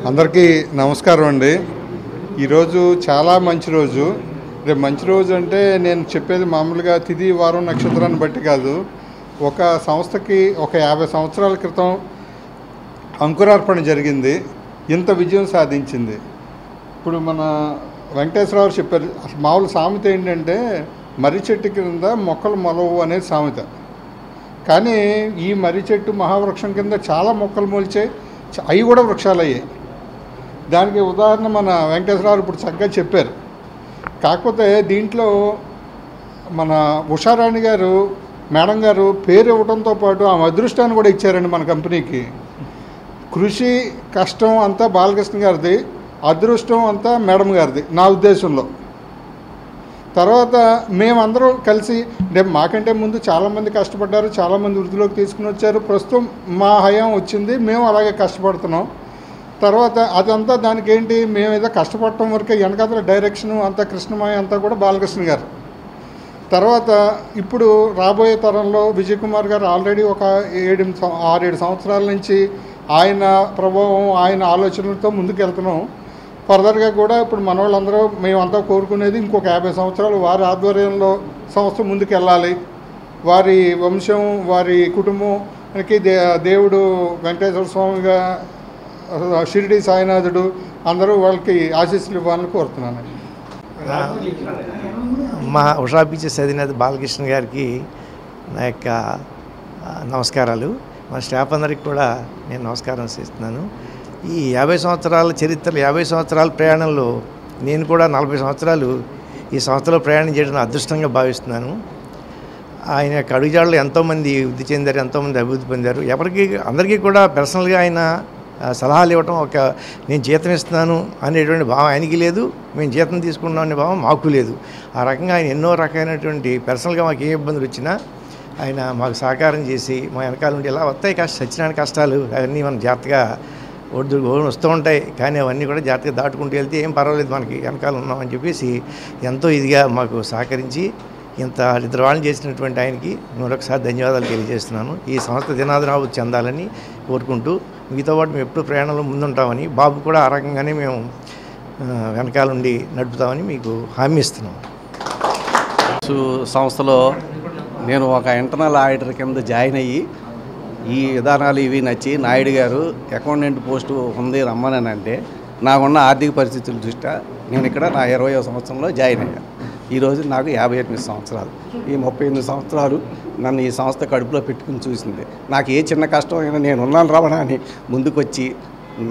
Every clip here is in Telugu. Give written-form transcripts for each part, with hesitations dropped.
అందరికీ నమస్కారం అండి. ఈరోజు చాలా మంచి రోజు. రేపు మంచి రోజు అంటే నేను చెప్పేది మామూలుగా తిథి వారం నక్షత్రాన్ని బట్టి కాదు. ఒక సంస్థకి ఒక 50 సంవత్సరాల క్రితం అంకురార్పణ జరిగింది, ఇంత విజయం సాధించింది. ఇప్పుడు మన వెంకటేశ్వరరావు చెప్పారు, మామూలు సామెత ఏంటంటే మర్రి చెట్టు కింద మొక్కలు మొలవు అనేది సామెత. కానీ ఈ మర్రి చెట్టు మహావృక్షం కింద చాలా మొక్కలు మొలిచాయి, అవి కూడా వృక్షాలు అయ్యాయి. దానికి ఉదాహరణ మన వెంకటేశ్వరరావు ఇప్పుడు చక్కగా చెప్పారు. కాకపోతే దీంట్లో మన ఉషారాణి గారు మేడం గారు పేరు ఇవ్వడంతో పాటు ఆమె అదృష్టాన్ని కూడా ఇచ్చారండి మన కంపెనీకి. కృషి కష్టం అంతా బాలకృష్ణ గారిది, అదృష్టం అంతా మేడం గారిది నా ఉద్దేశంలో. తర్వాత మేమందరం కలిసి మాకంటే ముందు చాలామంది కష్టపడ్డారు, చాలామంది వృద్ధిలోకి తీసుకుని వచ్చారు. ప్రస్తుతం మా హయాం వచ్చింది, మేము అలాగే కష్టపడుతున్నాం. తర్వాత అదంతా దానికి ఏంటి, మేము ఏదో కష్టపడటం వరకే, వెనకాల డైరెక్షను అంతా కృష్ణమయ్య అంతా కూడా బాలకృష్ణ గారు. తర్వాత ఇప్పుడు రాబోయే తరంలో విజయ్ కుమార్ గారు ఆల్రెడీ ఒక 6-7 సంవత్సరాల నుంచి ఆయన ప్రభావం ఆయన ఆలోచనలతో ముందుకు వెళ్తున్నాం. ఫర్దర్గా కూడా ఇప్పుడు మన వాళ్ళందరూ మేమంతా కోరుకునేది ఇంకొక 50 సంవత్సరాలు వారి ఆధ్వర్యంలో సంస్థ ముందుకు వెళ్ళాలి. వారి వంశం వారి కుటుంబానికి దేవుడు వెంకటేశ్వర స్వామిగా షిరిడి సాయినాథుడు అందరూ వాళ్ళకి ఆశీస్సులు ఇవ్వాలని కోరుతున్నాను. మా ఉషా పిక్చర్స్ అధినేత బాలకృష్ణ గారికి నా యొక్క నమస్కారాలు. మా స్టాఫ్ అందరికి కూడా నేను నమస్కారం చేస్తున్నాను. ఈ 50 సంవత్సరాల చరిత్రలో 50 సంవత్సరాల ప్రయాణంలో నేను కూడా 40 సంవత్సరాలు ఈ సంస్థలో ప్రయాణం చేయడం అదృష్టంగా భావిస్తున్నాను. ఆయన యొక్క అడుగుజాడలు ఎంతోమంది వృద్ధి చెందారు, ఎంతోమంది అభివృద్ధి పొందారు. అందరికీ కూడా పర్సనల్గా ఆయన సలహాలు ఇవ్వటం, ఒక నేను జీతం ఇస్తున్నాను అనేటువంటి భావం ఆయనకి లేదు, మేము జీతం తీసుకున్నాం అనే భావం మాకు లేదు. ఆ రకంగా ఆయన ఎన్నో రకమైనటువంటి పర్సనల్గా మాకు ఏ ఇబ్బందులు వచ్చినా ఆయన మాకు సహకారం చేసి మా వెనకాల నుండి ఇలా వస్తాయి సత్యనారాయణ కష్టాలు అవన్నీ మనం జాగ్రత్తగా వస్తూ ఉంటాయి, కానీ అవన్నీ కూడా జాగ్రత్తగా దాటుకుంటూ వెళ్తే ఏం పర్వాలేదు మనకి వెనకాల ఉన్నామని చెప్పేసి ఎంతో ఇదిగా మాకు సహకరించి ఇంత ఇద్దరు వాళ్ళని చేసినటువంటి ఆయనకి మరొకసారి ధన్యవాదాలు తెలియజేస్తున్నాను. ఈ సంస్థ దినాభివృద్ధి చెందాలని కోరుకుంటూ మీతో పాటు మేము ఎప్పుడు ప్రయాణంలో ముందుంటామని, బాబు కూడా ఆ రకంగానే మేము వెనకాల నుండి నడుపుతామని మీకు హామీ ఇస్తున్నాం. సంస్థలో నేను ఒక ఇంటర్నల్ ఆడిటర్ కింద జాయిన్ అయ్యి ఈ విధానాలు ఇవి నచ్చి నాయుడు గారు అకౌంటెంట్ పోస్టు ఉంది రమ్మని అంటే నాకున్న ఆర్థిక పరిస్థితుల దృష్ట్యా నేను ఇక్కడ నా 20వ సంవత్సరంలో జాయిన్ అయ్యాను. ఈరోజు నాకు 58 సంవత్సరాలు. ఈ 38 సంవత్సరాలు నన్ను ఈ సంస్థ కడుపులో పెట్టుకుని చూసింది. నాకు ఏ చిన్న కష్టం అయినా నేను ఉన్నాను రమణ అని ముందుకొచ్చి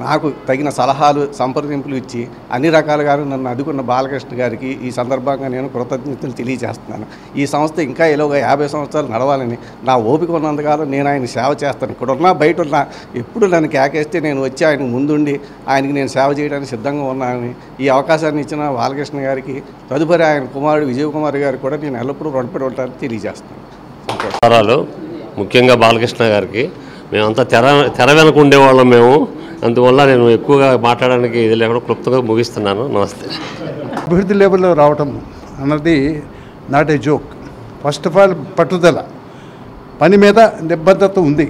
నాకు తగిన సలహాలు సంప్రదింపులు ఇచ్చి అన్ని రకాలుగా నన్ను అదుకున్న బాలకృష్ణ గారికి ఈ సందర్భంగా నేను కృతజ్ఞతలు తెలియజేస్తున్నాను. ఈ సంస్థ ఇంకా ఇలాగా 50 సంవత్సరాలు నడవాలని నా ఓపిక ఉన్నంతకాలం నేను ఆయన సేవ చేస్తాను. ఇక్కడ ఉన్నా బయట ఉన్నా ఎప్పుడు నన్ను కేకేస్తే నేను వచ్చి ఆయనకు ముందుండి ఆయనకి నేను సేవ చేయడానికి సిద్ధంగా ఉన్నానని ఈ అవకాశాన్ని ఇచ్చిన బాలకృష్ణ గారికి, తదుపరి ఆయన కుమారుడు విజయ్ కుమార్ గారికి కూడా నేను ఎల్లప్పుడూ రుణపడి ఉంటానని తెలియజేస్తాను. ముఖ్యంగా బాలకృష్ణ గారికి మేమంతా తెర వెనక ఉండేవాళ్ళం మేము. అందువల్ల నేను ఎక్కువగా మాట్లాడడానికి ఇది లేకుండా క్లుప్తంగా ముగిస్తున్నాను. నమస్తే. అభివృద్ధి లెవెల్లో రావటం అన్నది not a joke. First of all పట్టుదల, పని మీద నిబద్ధత ఉంది.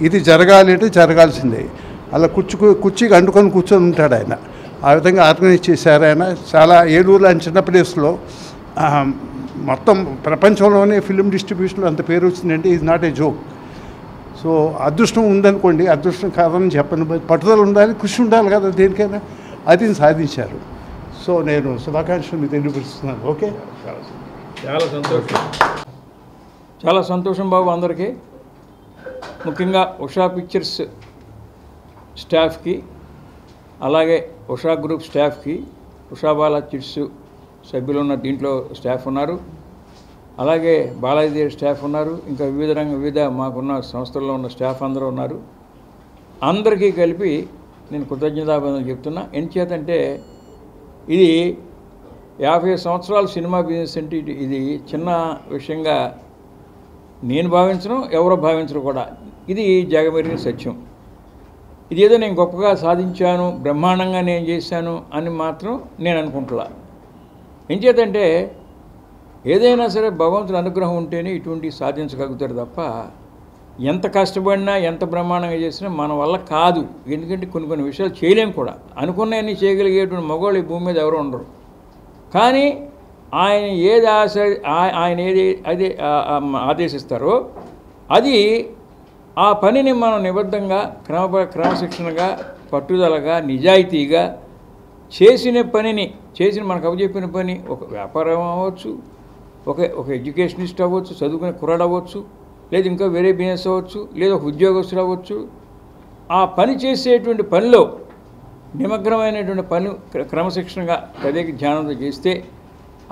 ఇది జరగాలి అంటే జరగాల్సిందే. అలా కుర్చీకి అంటుకొని కూర్చొని ఉంటాడు ఆయన. ఆ విధంగా ఆర్గనైజ్ చేశారు ఆయన. చాలా ఏలూరు అని చిన్న ప్లేస్లో మొత్తం ప్రపంచంలోనే ఫిలిం డిస్ట్రిబ్యూషన్లో అంత పేరు వచ్చిందంటే ఇది నాట్ ఏ జోక్. సో అదృష్టం ఉందనుకోండి, అదృష్టం కాదని చెప్పను, పట్టుదల ఉండాలి, కృషి ఉండాలి కదా దేనికైనా. అది సాధించారు. సో నేను శుభాకాంక్షలు తెలియపరుస్తున్నాను. ఓకే, చాలా సంతోషం బాబు అందరికీ. ముఖ్యంగా ఉషా పిక్చర్స్ స్టాఫ్కి, అలాగే ఉషా గ్రూప్ స్టాఫ్కి, ఉషా బాలా చిట్స్ సభ్యులు ఉన్న దీంట్లో స్టాఫ్ ఉన్నారు, అలాగే బాలాజీ స్టాఫ్ ఉన్నారు, ఇంకా వివిధ మాకున్న సంస్థల్లో ఉన్న స్టాఫ్ అందరూ ఉన్నారు. అందరికీ కలిపి నేను కృతజ్ఞతాభివందనలు చెప్తున్నా. ఎంచేతంటే ఇది 50 సంవత్సరాల సినిమా బిజినెస్ అంటే ఇది చిన్న విషయంగా నేను భావించను, ఎవరో భావించరు కూడా. ఇది జగమెరిగిన సత్యం. ఇది ఏదో నేను గొప్పగా సాధించాను, బ్రహ్మాండంగా నేను చేశాను అని మాత్రం నేను అనుకుంటున్నా. ఎంచేతంటే ఏదైనా సరే భగవంతుని అనుగ్రహం ఉంటేనే ఇటువంటి సాధించగలుగుతారు తప్ప ఎంత కష్టపడినా ఎంత బ్రహ్మాండంగా చేసినా మన వల్ల కాదు. ఎందుకంటే కొన్ని విషయాలు చేయలేము కూడా. అనుకున్నవన్నీ చేయగలిగేటువంటి మగవాళ్ళు ఈ భూమి మీద ఎవరు ఉండరు. కానీ ఆయన ఏది ఆయన ఏది ఆదేశిస్తారో అది ఆ పనిని మనం నిబద్ధంగా క్రమశిక్షణగా పట్టుదలగా నిజాయితీగా చేసిన మనకు అప్పచెప్పిన పని, ఒక వ్యాపారం అవ్వచ్చు, ఒక ఎడ్యుకేషనిస్ట్ అవ్వచ్చు, చదువుకునే కుర్రాడు అవ్వచ్చు, లేదు ఇంకా వేరే బిజినెస్ అవ్వచ్చు, లేదా ఒక ఉద్యోగస్తులు అవ్వచ్చు. ఆ పని చేసేటువంటి పనిలో నిమగ్నమైనటువంటి పని క్రమశిక్షణగా తదేకి ధ్యానంతో చేస్తే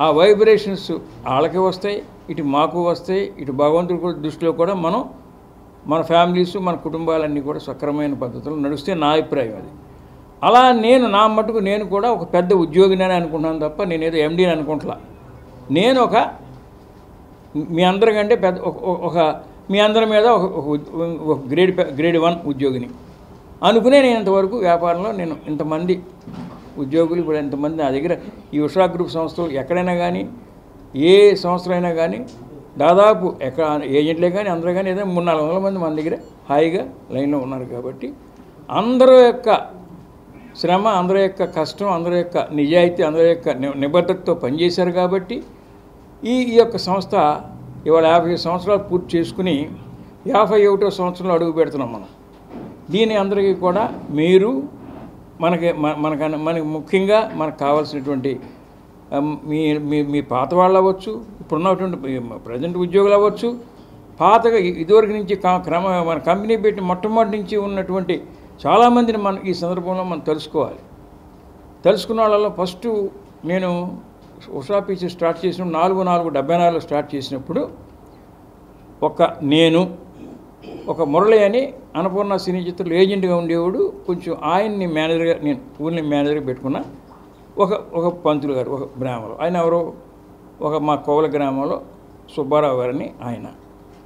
ఆ వైబ్రేషన్స్ వాళ్ళకి వస్తాయి, ఇటు మాకు వస్తాయి, ఇటు భగవంతుడి దృష్టిలో కూడా మన ఫ్యామిలీస్ మన కుటుంబాలన్నీ కూడా సక్రమైన పద్ధతిలో నడిస్తే నా అభిప్రాయం అది. అలా నా మటుకు నేను కూడా ఒక పెద్ద ఉద్యోగిని అనుకుంటున్నాను తప్ప నేనేదో ఎండీని అనుకుంటున్నా. నేను మీ అందరికంటే పెద్ద మీ అందరి మీద ఒక గ్రేడ్ 1 ఉద్యోగిని అనుకునే నేను ఇంతవరకు వ్యాపారంలో నేను ఇంతమంది ఉద్యోగులు ఇప్పుడు ఎంతమంది నా దగ్గర ఈ ఉషా గ్రూప్ సంస్థలు ఎక్కడైనా కానీ ఏ సంస్థలు అయినా కానీ దాదాపు ఏజెంట్లే కానీ అందరూ కానీ ఏదో 300-400 మంది మన దగ్గర హాయిగా లైన్లో ఉన్నారు. కాబట్టి అందరూ యొక్క శ్రమ, అందరి యొక్క కష్టం, అందరి యొక్క నిజాయితీ, అందరి యొక్క నిబద్ధతతో పనిచేశారు. కాబట్టి ఈ యొక్క సంస్థ ఇవాళ 50 సంవత్సరాలు పూర్తి చేసుకుని 51వ సంవత్సరంలో అడుగు పెడుతున్నాం మనం. దీని అందరికీ కూడా మీరు మనకి ముఖ్యంగా మనకు కావాల్సినటువంటి మీ పాత వాళ్ళు అవ్వచ్చు, ఇప్పుడున్నటువంటి ప్రజెంట్ ఉద్యోగులు అవ్వచ్చు, పాతగా ఇదివరకు నుంచి మన కంపెనీ పెట్టి మొట్టమొదటి నుంచి ఉన్నటువంటి చాలామందిని మనం ఈ సందర్భంలో మనం తెలుసుకున్న వాళ్ళలో ఫస్ట్ నేను ఉషా పిక్చర్స్ స్టార్ట్ చేసినప్పుడు 4/4/74 స్టార్ట్ చేసినప్పుడు నేను ఒక మురళి అని అన్నపూర్ణ సినీ చిత్రంలో ఏజెంట్గా ఉండేవాడు. కొంచెం ఆయన్ని మేనేజర్గా నేను ఊరిని మేనేజర్గా పెట్టుకున్నా. ఒక పంతులు గారు, ఒక గ్రామంలో ఆయన ఎవరో మా కోవల గ్రామంలో సుబ్బారావు గారని ఆయన,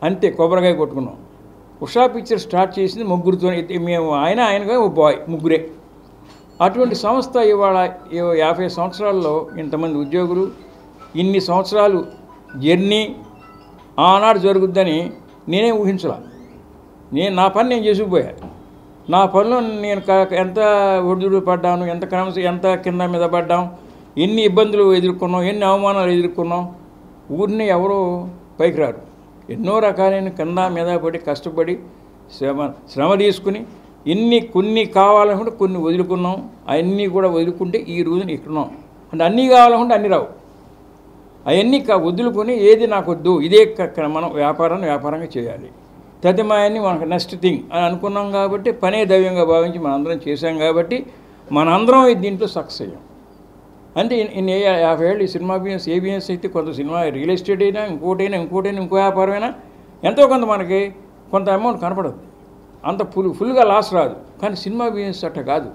అంతే కొబ్బరికాయ కొట్టుకున్నాం. ఉషా పిక్చర్ స్టార్ట్ చేసింది ముగ్గురితో, మేము ఆయనగా ఓ బాయ్, ముగ్గురే. అటువంటి సంస్థ ఇవాళ 50 సంవత్సరాల్లో ఇంతమంది ఉద్యోగులు, ఇన్ని సంవత్సరాలు జర్నీ ఆనాడు జరుగుద్దని నేనే ఊహించలా. నా పని నేను చేసుకుపోయాను. నా పనిలో నేను ఎంత ఒడిదుడు పడ్డాను, ఎంత కింద మీద పడ్డాం, ఎన్ని ఇబ్బందులు ఎదుర్కొన్నాం, ఎన్ని అవమానాలు ఎదుర్కొన్నాం. ఊరిని ఎవరో పైకి రారు. ఎన్నో రకాలైన కింద మీద పడి కష్టపడి శ్రమ తీసుకుని కొన్ని కావాలనుకుంటే కొన్ని వదులుకున్నాం. అవన్నీ కూడా వదులుకుంటే ఈ రోజున ఇక్కడున్నాం. అంటే అన్నీ కావాలనుకుంటే అన్నీ రావు. అవన్నీ వదులుకొని ఏది నాకు వద్దు, ఇదే మనం వ్యాపారంగా చేయాలి, తదిమాయని మనకు నెక్స్ట్ థింగ్ అని అనుకున్నాం కాబట్టి పనే దైవ్యంగా భావించి మనందరం చేశాం కాబట్టి మనందరం దీంట్లో సక్సెస్ అయ్యాం. అంటే ఇన్ని 50 ఏళ్ళు ఈ సినిమా బిజినెస్ ఏ బిజినెస్ అయితే కొంత సినిమా రియల్ ఎస్టేట్ అయినా ఇంకోటైనా ఇంకో వ్యాపారమైనా ఎంతో కొంత మనకి కొంత అమౌంట్ కనపడదు, అంత ఫుల్గా లాస్ రాదు. కానీ సినిమా బిజినెస్ అట్ట కాదు.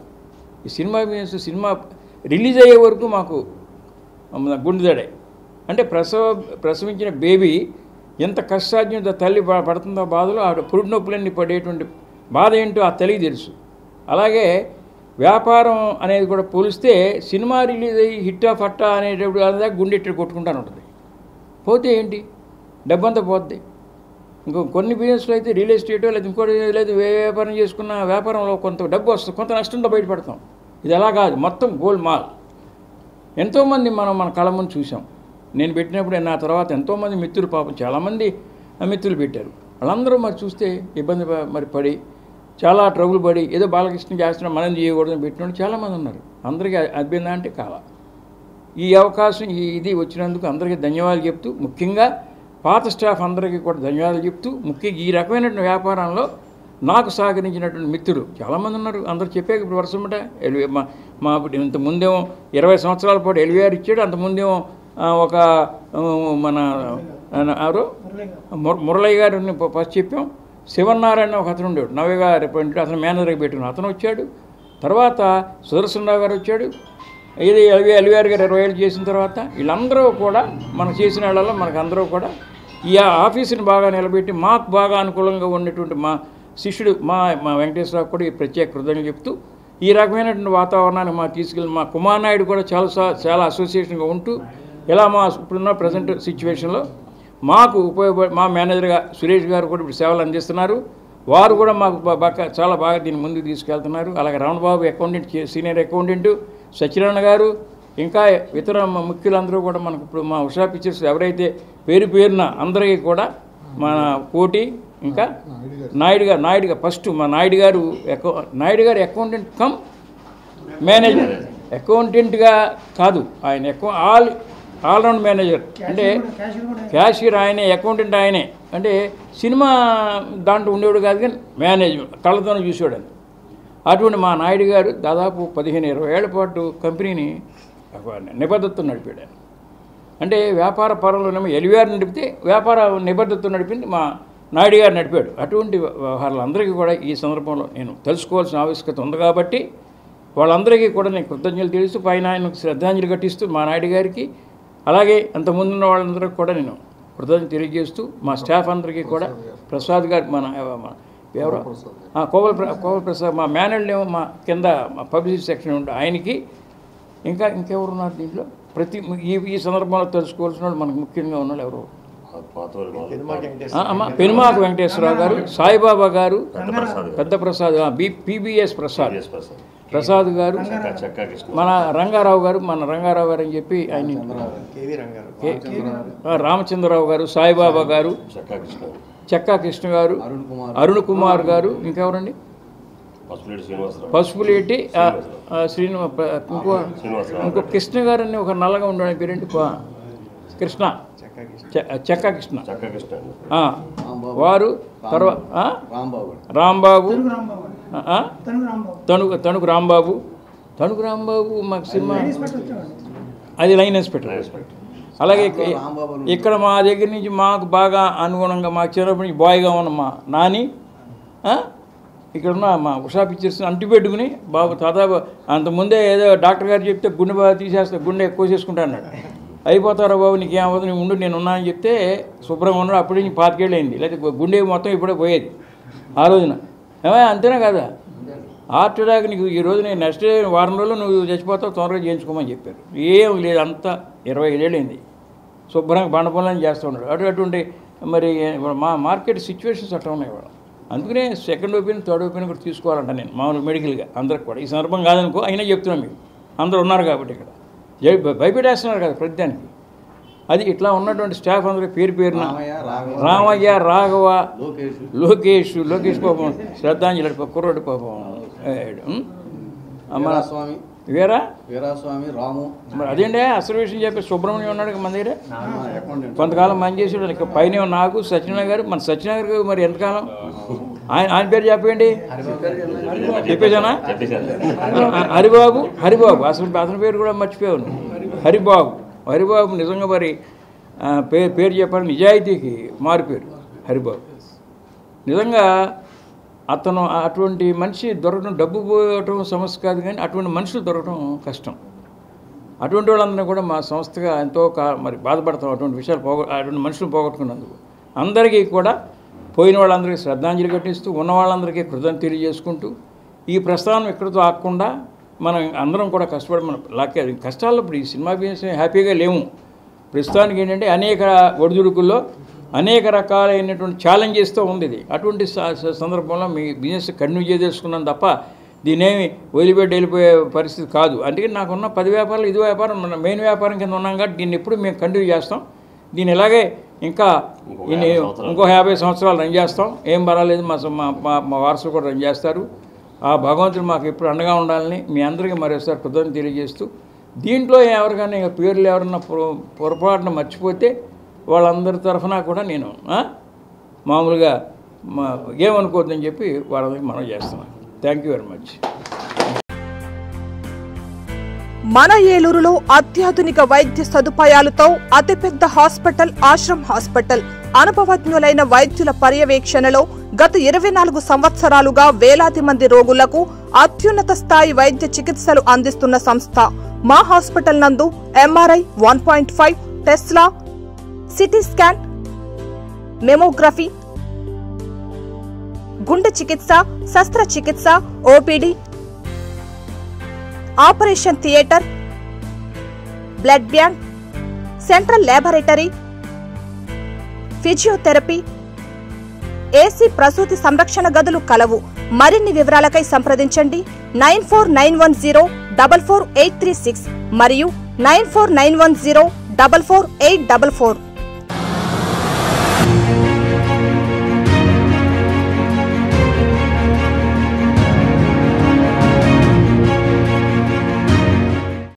ఈ సినిమా బిజినెస్ సినిమా రిలీజ్ అయ్యే వరకు మాకు గుండెదడే. అంటే ప్రసవించిన బేబీ ఎంత కష్టార్జిత తల్లి పడుతుందో బాధలో ఆ పురుడు నొప్పులన్నీ పడేటువంటి బాధ ఏంటో ఆ తల్లికి తెలుసు. అలాగే వ్యాపారం అనేది కూడా పోలిస్తే సినిమా రిలీజ్ అయ్యి హిట్టా ఫట్టా అనేటప్పుడు అదే గుండెట్టి కొట్టుకుంటాను ఉంటుంది. పోతే ఏంటి, డబ్బంతా పోద్ది. కొన్ని బిజినెస్లో అయితే రియల్ ఎస్టేటో లేదా ఇంకోటి లేదు వ్యాపారం చేసుకున్న వ్యాపారంలో కొంత డబ్బు వస్తుంది, కొంత నష్టంతో బయటపడతాం. ఇది అలా కాదు, మొత్తం గోల్డ్ మాల్. ఎంతోమంది మన కళ్ళ ముందు చూసాం. నేను పెట్టినప్పుడు నా తర్వాత ఎంతోమంది మిత్రులు పాపం చాలామంది మిత్రులు పెట్టారు. వాళ్ళందరూ మరి చూస్తే ఇబ్బంది మరి పడి చాలా ట్రబుల్ పడి ఏదో బాలకృష్ణ చేస్తున్నాం మనం చేయకూడదని పెట్టినప్పుడు చాలామంది ఉన్నారు. అందరికీ అభ్యంతరం అంటే కాల. ఈ అవకాశం ఇది వచ్చినందుకు అందరికీ ధన్యవాదాలు చెప్తూ, ముఖ్యంగా పాత స్టాఫ్ అందరికీ కూడా ధన్యవాదాలు చెప్తూ, ముఖ్యంగా ఈ రకమైనటువంటి వ్యాపారంలో నాకు సహకరించినటువంటి మిత్రులు చాలామంది ఉన్నారు. అందరూ చెప్పాక ఇప్పుడు వరుసమట మా ఇంత ముందేమో 20 సంవత్సరాల పాటు ఎల్వీఆర్ ఇచ్చాడు. అంతకుముందేమో ఒక మన ఎవరు మురళయ్య గారిని ఫస్ట్ చెప్పాం. శివనారాయణ ఒక అతను ఉండేవాడు, నవ్యగా రిప్రజెంటేటివ్, అతను మేనేజర్గా పెట్టుకున్నాడు, అతను వచ్చాడు. తర్వాత సుదర్శనరావు గారు వచ్చాడు. ఇది ఎల్వీఆర్ గారు 20 ఏళ్ళు చేసిన తర్వాత వీళ్ళందరూ కూడా మనం చేసిన వాళ్ళలో మనకు అందరూ కూడా ఈ ఆఫీసుని బాగా నిలబెట్టి మాకు బాగా అనుకూలంగా ఉన్నటువంటి మా శిష్యుడు మా వెంకటేశ్వరరావు కూడా ఈ ప్రత్యేక కృతజ్ఞతలు చెప్తూ, ఈ రకమైనటువంటి వాతావరణాన్ని మా తీసుకెళ్ళి మా కుమార్ నాయుడు కూడా చాలా అసోసియేషన్గా ఉంటూ ఇలా మా ఇప్పుడున్న ప్రజెంట్ సిచ్యువేషన్లో మాకు మా మేనేజర్గా సురేష్ గారు కూడా ఇప్పుడు సేవలు అందిస్తున్నారు. వారు కూడా మాకు చాలా బాగా దీన్ని ముందుకు తీసుకెళ్తున్నారు. అలాగే Ramana Babu accountant, senior accountant, Satyanarayana గారు, ఇంకా ఇతర ముఖ్యులందరూ కూడా మనకు ఇప్పుడు మా ఉషా పిక్చర్స్ ఎవరైతే పేరున అందరికీ కూడా మన కోటి, ఇంకా నాయుడు గారు ఫస్ట్ మా నాయుడు గారు అకౌంటెంట్ కమ్ మేనేజర్. అకౌంటెంట్గా కాదు ఆయన ఆల్రౌండ్ మేనేజర్, అంటే క్యాషియర్ ఆయనే, అకౌంటెంట్ ఆయనే. అంటే సినిమా దాంట్లో ఉండేవాడు కాదు కానీ మేనేజ్మెంట్ కళ్ళతోనే చూసేవాడు. అటువంటి మా నాయుడు గారు దాదాపు 15-20 ఏళ్ల పాటు కంపెనీని నిబద్ధతతో నడిపాడు. అంటే వ్యాపార పరంలోనేమో ఎల్వీఆర్ నడిపితే వ్యాపార నిబద్ధతతో నడిపింది మా నాయుడు గారు నడిపాడు. అటువంటి వ్యవహారాలందరికీ కూడా ఈ సందర్భంలో నేను తెలుసుకోవాల్సిన ఆవశ్యకత ఉంది కాబట్టి వాళ్ళందరికీ కూడా నేను కృతజ్ఞతలు తెలుస్తూ పైన ఆయనకు శ్రద్ధాంజలి ఘటిస్తూ మా నాయుడు గారికి, అలాగే అంతకుముందున్న వాళ్ళందరికీ కూడా నేను కృతజ్ఞత తెలియజేస్తూ మా స్టాఫ్ అందరికీ కూడా ప్రసాద్ గారు ఎవరో కోవల్ ప్రసాద్ మా మేనేజర్ ఏమో మా కింద మా పబ్లిసిటీ సెక్షన్ ఉంటే ఆయనకి, ఇంకెవరున్నారు దీంట్లో ప్రతి ఈ సందర్భంలో తెలుసుకోవాల్సిన వాళ్ళు మనకు ముఖ్యంగా ఉన్న ఎవరు పెనుమాక వెంకటేశ్వరరావు గారు, సాయిబాబా గారు, పెద్ద ప్రసాద్, పిబిఎస్ ప్రసాద్ గారు, మన రంగారావు గారు అని చెప్పి ఆయన రామచంద్రరావు గారు, సాయిబాబా గారు, చెక్కా కృష్ణ గారు, అరుణ్ కుమార్ గారు, ఇంకెవరండి పసుపులేటి ఇంకో కృష్ణ గారు అని ఒక నల్లగా ఉండడానికి పేరేంటి కృష్ణ, చెక్కా కృష్ణ వారు, తర్వాత రాంబాబు, తణుకు రాంబాబు మాకు సినిమా అది లైన్ ఇన్స్పెక్టర్. అలాగే ఇక్కడ మా దగ్గర నుంచి మాకు బాగా అనుగుణంగా మాకు చిన్నప్పటి నుంచి బాయ్గా ఉన్న మా నాని, ఇక్కడ ఉన్న మా ఉషా పిక్చర్స్ అంటి పెట్టుకుని బాబు దాదాపు అంతకుముందే ఏదో డాక్టర్ గారు చెప్తే గుండె బాగా తీసేస్తా, గుండె ఎక్కువ చేసుకుంటా అన్నాడు. అయిపోతారా బాబు నీకేం అవ్వదు, నీ ఉండు నేను ఉన్నానని చెప్తే శుభ్రంగా ఉన్నాడు. అప్పటి నుంచి 25 ఏళ్ళు అయింది, లేకపోతే గుండె మొత్తం ఇప్పుడే పోయేది ఆ రోజున. అంతేనా కదా, హార్ట్ అటాక్ నీకు ఈ రోజు నేను నెక్స్ట్ వారం రోజులు నువ్వు చచ్చిపోతావు, తొందరగా చేయించుకోమని చెప్పారు. ఏం లేదు, అంతా 25 ఏళ్ళు అయింది, శుభ్రంగా బండ పనులని చేస్తూ ఉన్నాడు. అటువంటి మరి మా మార్కెట్ సిచ్యువేషన్స్ అట్లా ఉన్నాయి ఇవాళ. అందుకనే సెకండ్ ఒపీనియన్, థర్డ్ ఒపీనియన్ కూడా తీసుకోవాలంట నేను మామూలు మెడికల్గా అందరికి కూడా. ఈ సందర్భం కాదనుకో, అయినా చెప్తున్నాను మీకు, అందరూ ఉన్నారు కాబట్టి ఇక్కడ భయపెట్టేస్తున్నారు కదా ప్రతిదానికి. అది ఇట్లా ఉన్నటువంటి స్టాఫ్ అందరూ పేరున రామయ్య, రాఘవ, లోకేష్ పాపం శ్రద్ధాంజలి కుర్రోడు పాపం, మన వీరాస్వామి రాము. మరి అదేంటే అసలు విషయం చెప్పి సుబ్రహ్మణ్యం ఉన్నాడు మన దగ్గర కొంతకాలం పని చేసాడు. ఇక పైన నాకు సత్యనారాయణ గారు, మన సత్యనారాయణ గారు మరి ఎంతకాలం ఆయన పేరు చెప్పండి, చెప్పేసానా? హరిబాబు అతని పేరు కూడా మర్చిపోయాను. హరిబాబు నిజంగా మరి పేరు చెప్పాలి, నిజాయితీకి మారిపోయారు హరిబాబు. నిజంగా అతను అటువంటి మనిషి దొరకడం, డబ్బు పోవటం సమస్య కాదు, కానీ అటువంటి మనుషులు దొరకడం కష్టం. అటువంటి వాళ్ళందరినీ కూడా మా సంస్థగా ఎంతో మరి బాధపడతాం. అటువంటి విషయాలు అటువంటి మనుషులు పోగొట్టుకున్నందుకు అందరికీ కూడా పోయిన వాళ్ళందరికీ శ్రద్ధాంజలి ఘటిస్తూ ఉన్న వాళ్ళందరికీ కృతజ్ఞత తెలియజేసుకుంటూ ఈ ప్రస్థానం ఎక్కడితో ఆగకుండా మనం అందరం కూడా కష్టపడి మనం లాక్కే కష్టాల్లో ఇప్పుడు ఈ సినిమా బిజినెస్ హ్యాపీగా లేము. ప్రస్తుతానికి ఏంటంటే అనేక ఒడిదుడుకుల్లో అనేక రకాలైనటువంటి ఛాలెంజెస్తో ఉంది ఇది. అటువంటి సందర్భంలో మీ బిజినెస్ కంటిన్యూ చేసేసుకున్నాను తప్ప దీనేమి వదిలిపెట్టి వెళ్ళిపోయే పరిస్థితి కాదు. అందుకే నాకున్న 10 వ్యాపారాలు ఇది వ్యాపారం మన మెయిన్ వ్యాపారం కింద ఉన్నాం కాబట్టి దీన్ని ఎప్పుడు మేము కంటిన్యూ చేస్తాం. దీన్ని ఇలాగే ఇంకా ఇంకో 50 సంవత్సరాలు రన్ చేస్తాం. ఏం పర్వాలేదు, మా వారసులు కూడా రన్ చేస్తారు. ఆ భగవంతుడు మాకు ఎప్పుడు అండగా ఉండాలని మీ అందరికీ మరోసారి కృతజ్ఞత తెలియజేస్తూ, దీంట్లో ఎవరికైనా పేర్లు ఎవరన్నా పొరపాటున మర్చిపోతే వాళ్ళందరి తరఫున కూడా నేను మామూలుగా ఏమనుకోవద్దని చెప్పి వాళ్ళందరికీ మనం చేస్తున్నాను. Thank you very much. మన ఏలూరులో అత్యాధునిక వైద్య సదుపాయాలతో అతిపెద్ద హాస్పిటల్ ఆశ్రమ్ హాస్పిటల్. అనుభవజ్ఞులైన వైద్యుల పర్యవేక్షణలో గత 24 సంవత్సరాలుగా వేలాది మంది రోగులకు అత్యున్నత స్థాయి వైద్య చికిత్సలు అందిస్తున్న సంస్థ. మా హాస్పిటల్ నందు MRI 1.5, Tesla, CT scan, mammography, గుండె చికిత్స, శస్త్రచికిత్స, OPD, operation theatre, blood bank, central laboratory, physiotherapy, AC ప్రసూతి సంరక్షణ గదులు కలవు. మరిన్ని వివరాలకై సంప్రదించండి 9491044836 మరియు 9491044844.